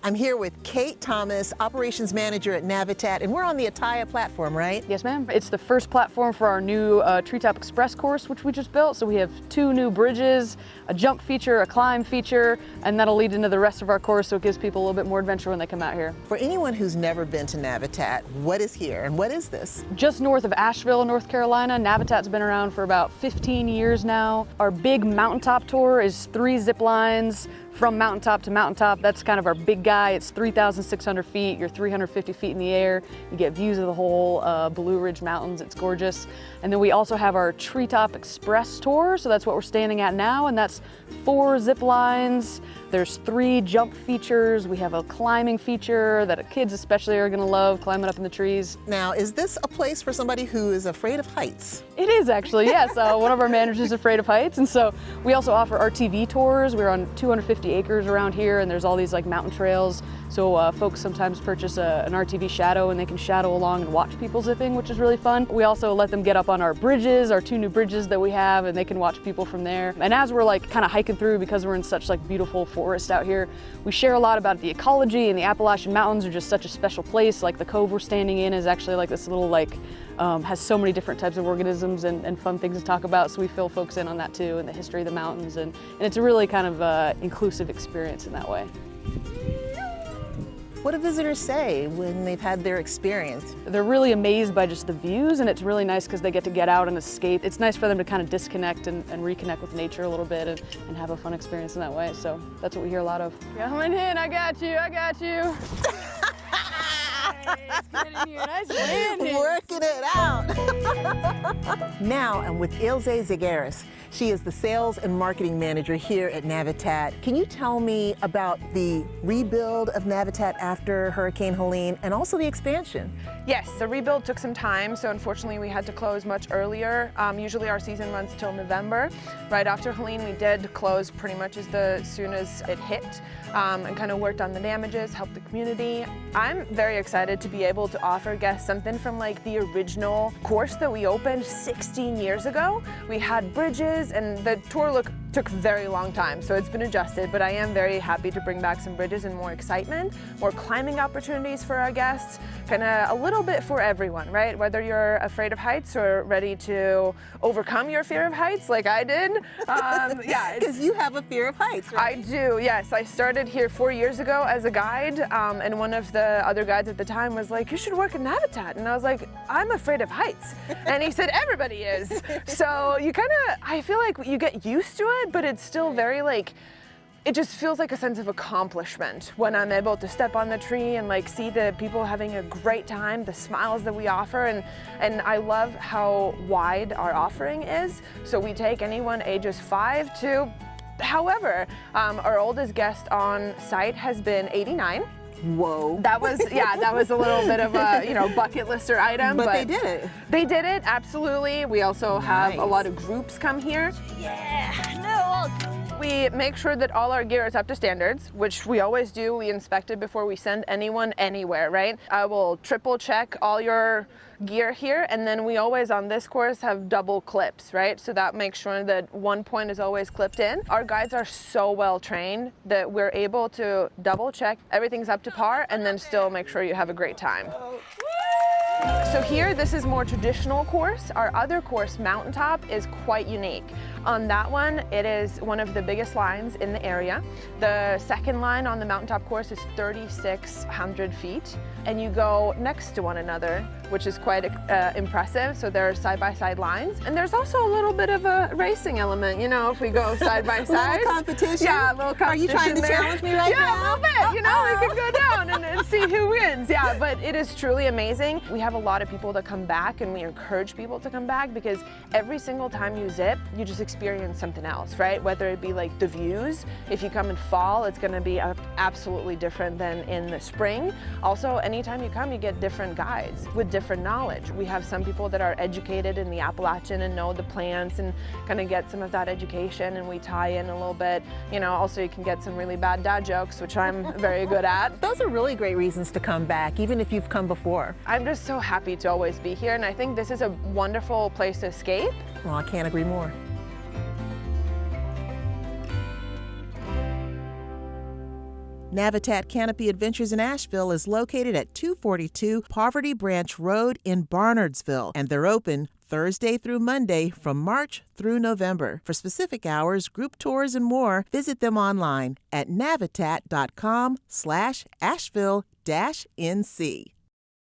I'm here with Kate Thomas, Operations Manager at Navitat, and we're on the Ataya platform, right? Yes, ma'am. It's the first platform for our new Treetop Express course, which we just built. So we have 2 new bridges, a jump feature, a climb feature, and that'll lead into the rest of our course, so it gives people a little bit more adventure when they come out here. For anyone who's never been to Navitat, what is here and what is this? Just north of Asheville, North Carolina, Navitat's been around for about 15 years now. Our big mountaintop tour is 3 zip lines from mountaintop to mountaintop. That's kind of our big guy. It's 3,600 feet. You're 350 feet in the air. You get views of the whole Blue Ridge Mountains. It's gorgeous. And then we also have our Treetop Express tour. So that's what we're standing at now. And that's 4 zip lines. There's 3 jump features. We have a climbing feature that kids especially are gonna love, climbing up in the trees. Now, is this a place for somebody who is afraid of heights? It is actually, yes. One of our managers is afraid of heights. And so we also offer RTV tours. We're on 250 acres around here, and there's all these like mountain trails. So folks sometimes purchase an RTV shadow, and they can shadow along and watch people zipping, which is really fun. We also let them get up on our bridges, our 2 new bridges that we have, and they can watch people from there. And as we're like kind of hiking through, because we're in such like beautiful forest out here, we share a lot about the ecology, and the Appalachian Mountains are just such a special place. Like the cove we're standing in is actually like this little like, has so many different types of organisms and fun things to talk about. So we fill folks in on that too, and the history of the mountains. And it's a really kind of inclusive experience in that way. What do visitors say when they've had their experience? They're really amazed by just the views, and it's really nice because they get to get out and escape. It's nice for them to kind of disconnect and reconnect with nature a little bit and have a fun experience in that way. So that's what we hear a lot of. Coming in, I got you, I got you. Nice, get in here, nice landing. Working it out. Now I'm with Ilse Zagaris. She is the Sales and Marketing Manager here at Navitat. Can you tell me about the rebuild of Navitat after Hurricane Helene and also the expansion? Yes, the rebuild took some time, so unfortunately we had to close much earlier. Usually our season runs till November. Right after Helene, we did close pretty much as soon as it hit, and kind of worked on the damages, helped the community. I'm very excited to be able to offer guests something from like the original course that we opened 16 years ago. We had bridges, and the tour took a very long time, so it's been adjusted, but I am very happy to bring back some bridges and more excitement, more climbing opportunities for our guests, kind of a little bit for everyone, right? Whether you're afraid of heights or ready to overcome your fear of heights like I did. Yeah, because you have a fear of heights, right? I do, yes. I started here 4 years ago as a guide, and one of the other guides at the time was like, you should work at Navitat. And I was like, I'm afraid of heights. And he said, everybody is. So you kind of, I feel like you get used to it, but it's still very like, it just feels like a sense of accomplishment when I'm able to step on the tree and like see the people having a great time, the smiles that we offer, and I love how wide our offering is. So we take anyone ages 5 to however. Our oldest guest on site has been 89. Whoa. That was, yeah, that was a little bit of a, bucket lister item. But they did it. They did it, absolutely. We also have a lot of groups come here. Yeah, no. We make sure that all our gear is up to standards, which we always do. We inspect it before we send anyone anywhere, right? I will triple check all your gear here, and then we always on this course have double clips, right? So that makes sure that one point is always clipped in. Our guides are so well trained that we're able to double check everything's up to par and then still make sure you have a great time. So here, this is more traditional course. Our other course, Mountaintop, is quite unique. On that one, it is one of the biggest lines in the area. The second line on the Mountaintop course is 3,600 feet, and you go next to one another, which is quite impressive. So there are side-by-side lines, and there's also a little bit of a racing element, if we go side by side. A little competition? Yeah, a little competition. Are you trying to challenge me right now? Yeah, a little bit. We could go down and see who wins. Yeah, but it is truly amazing. We have a lot of people that come back, and we encourage people to come back because every single time you zip, you just experience something else, right? Whether it be like the views. If you come in fall, it's going to be absolutely different than in the spring. Also, anytime you come, you get different guides with different knowledge. We have some people that are educated in the Appalachian and know the plants and kind of get some of that education, and we tie in a little bit. Also you can get some really bad dad jokes, which I'm very good at. Those are really great reasons to come back, even if you've come before. I'm just so happy to always be here, and I think this is a wonderful place to escape. Well, I can't agree more. Navitat Canopy Adventures in Asheville is located at 242 Poverty Branch Road in Barnardsville, and they're open Thursday through Monday from March through November. For specific hours, group tours, and more, visit them online at navitat.com/Asheville-NC.